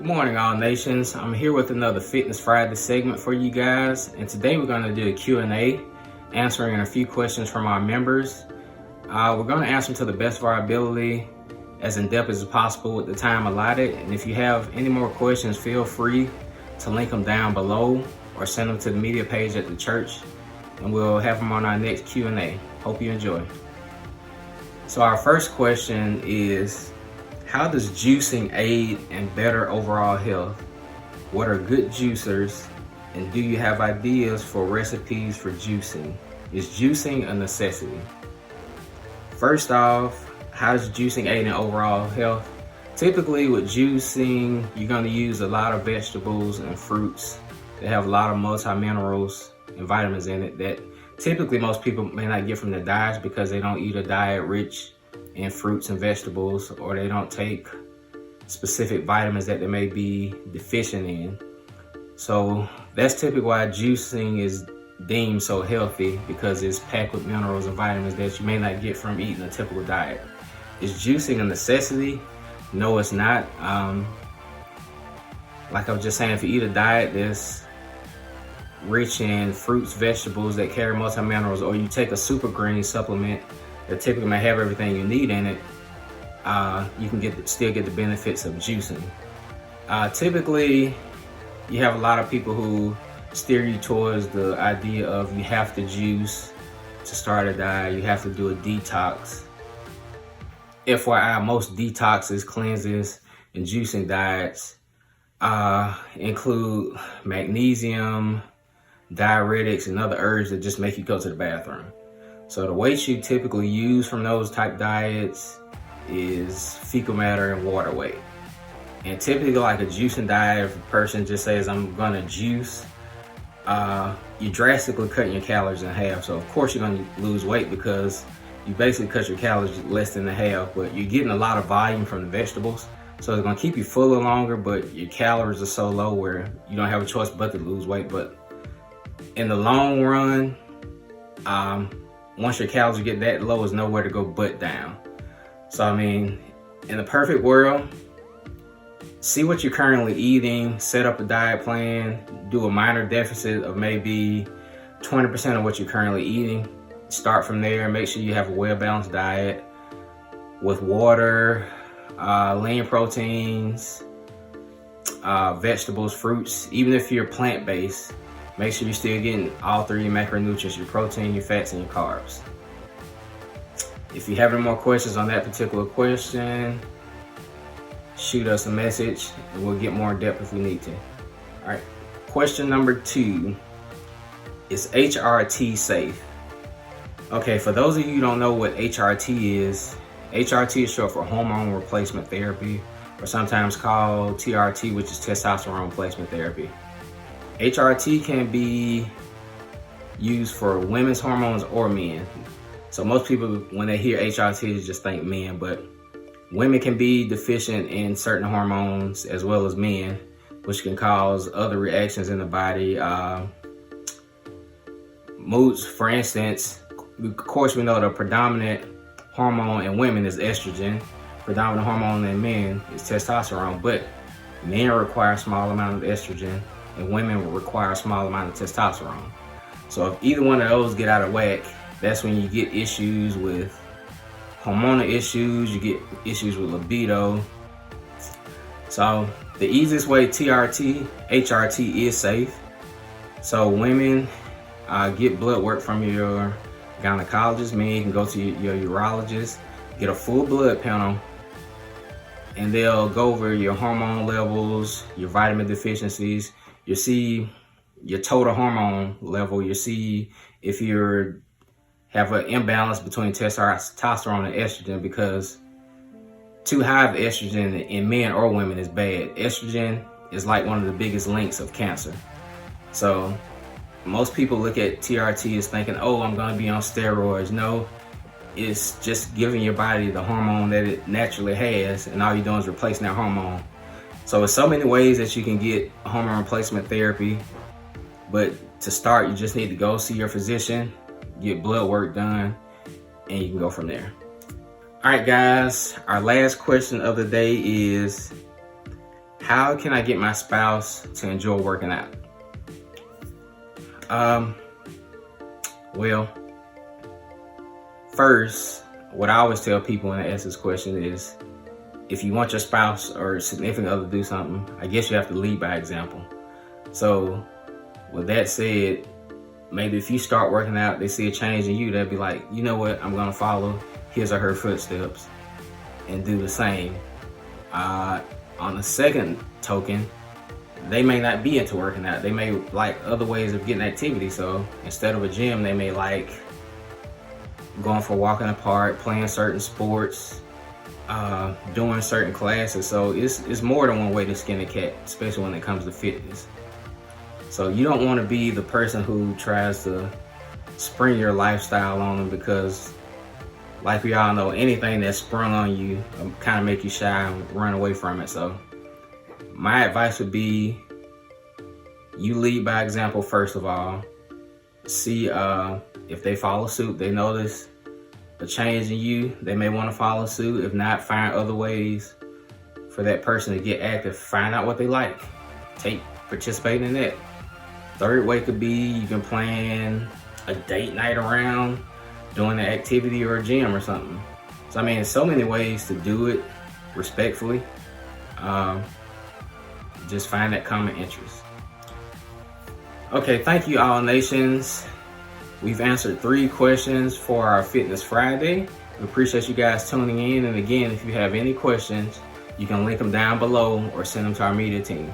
Good morning, all nations. I'm here with another Fitness Friday segment for you guys, and today we're going to do a Q&A, answering a few questions from our members. We're going to answer them to the best of our ability, as in depth as possible with the time allotted. And if you have any more questions, feel free to link them down below or send them to the media page at the church, and we'll have them on our next Q&A. Hope you enjoy. So our first question is, how does juicing aid in better overall health? What are good juicers? And do you have ideas for recipes for juicing? Is juicing a necessity? First off, how does juicing aid in overall health? Typically with juicing, you're going to use a lot of vegetables and fruits that have a lot of multi-minerals and vitamins in it that typically most people may not get from their diets because they don't eat a diet rich in fruits and vegetables, or they don't take specific vitamins that they may be deficient in. So that's typically why juicing is deemed so healthy, because it's packed with minerals and vitamins that you may not get from eating a typical diet. Is juicing a necessity? No, it's not. Like I was just saying, if you eat a diet that's rich in fruits, vegetables that carry multi-minerals, or you take a super green supplement that typically may have everything you need in it, you can still get the benefits of juicing. Typically, you have a lot of people who steer you towards the idea of you have to juice to start a diet, you have to do a detox. FYI, most detoxes, cleanses, and juicing diets include magnesium, diuretics, and other herbs that just make you go to the bathroom. So the weights you typically use from those type diets is fecal matter and water weight. And typically, like a juicing diet, if a person just says, I'm gonna juice, you're drastically cutting your calories in half. So of course you're gonna lose weight because you basically cut your calories less than half, but you're getting a lot of volume from the vegetables. So it's gonna keep you fuller longer, but your calories are so low where you don't have a choice but to lose weight. But in the long run, once your calories get that low, there's nowhere to go but down. So I mean, in the perfect world, see what you're currently eating, set up a diet plan, do a minor deficit of maybe 20% of what you're currently eating. Start from there, make sure you have a well-balanced diet with water, lean proteins, vegetables, fruits. Even if you're plant-based, make sure you're still getting all three macronutrients, your protein, your fats, and your carbs. If you have any more questions on that particular question, shoot us a message and we'll get more in depth if we need to. All right, question number 2, is HRT safe? Okay, for those of you who don't know what HRT is short for hormone replacement therapy, or sometimes called TRT, which is testosterone replacement therapy. HRT can be used for women's hormones or men. So most people, when they hear HRT, they just think men, but women can be deficient in certain hormones as well as men, which can cause other reactions in the body. Moods, for instance, of course we know the predominant hormone in women is estrogen. Predominant hormone in men is testosterone, but men require a small amount of estrogen and women will require a small amount of testosterone. So if either one of those get out of whack, that's when you get issues with hormonal issues, you get issues with libido. So the easiest way, HRT is safe. So women, get blood work from your gynecologist. Men, you can go to your urologist, get a full blood panel, and they'll go over your hormone levels, your vitamin deficiencies. You'll see your total hormone level. You'll see if you have an imbalance between testosterone and estrogen, because too high of estrogen in men or women is bad. Estrogen is like one of the biggest links of cancer. So most people look at TRT as thinking, oh, I'm going to be on steroids. No, it's just giving your body the hormone that it naturally has, and all you're doing is replacing that hormone. So there's so many ways that you can get hormone replacement therapy, but to start, you just need to go see your physician, get blood work done, and you can go from there. All right, guys, our last question of the day is, How can I get my spouse to enjoy working out? Well, first, what I always tell people when I ask this question is, if you want your spouse or significant other to do something, I guess you have to lead by example. So with that said, maybe if you start working out, they see a change in you, they'll be like, you know what, I'm gonna follow his or her footsteps and do the same. On the second token, they may not be into working out. They may like other ways of getting activity. So instead of a gym, they may like going for a walk in the park, playing certain sports, doing certain classes. So it's more than one way to skin a cat, especially when it comes to fitness. So you don't want to be the person who tries to spring your lifestyle on them, because like we all know, anything that's sprung on you kind of make you shy and run away from it. So my advice would be, you lead by example first of all. See if they follow suit, they notice a change in you, they may want to follow suit. If not, find other ways for that person to get active. Find out what they like, participate in that. Third way could be, you can plan a date night around doing an activity or a gym or something. So I mean, there's so many ways to do it respectfully. Just find that common interest. Okay, thank you, All Nations. We've answered 3 questions for our Fitness Friday. We appreciate you guys tuning in. And again, if you have any questions, you can link them down below or send them to our media team.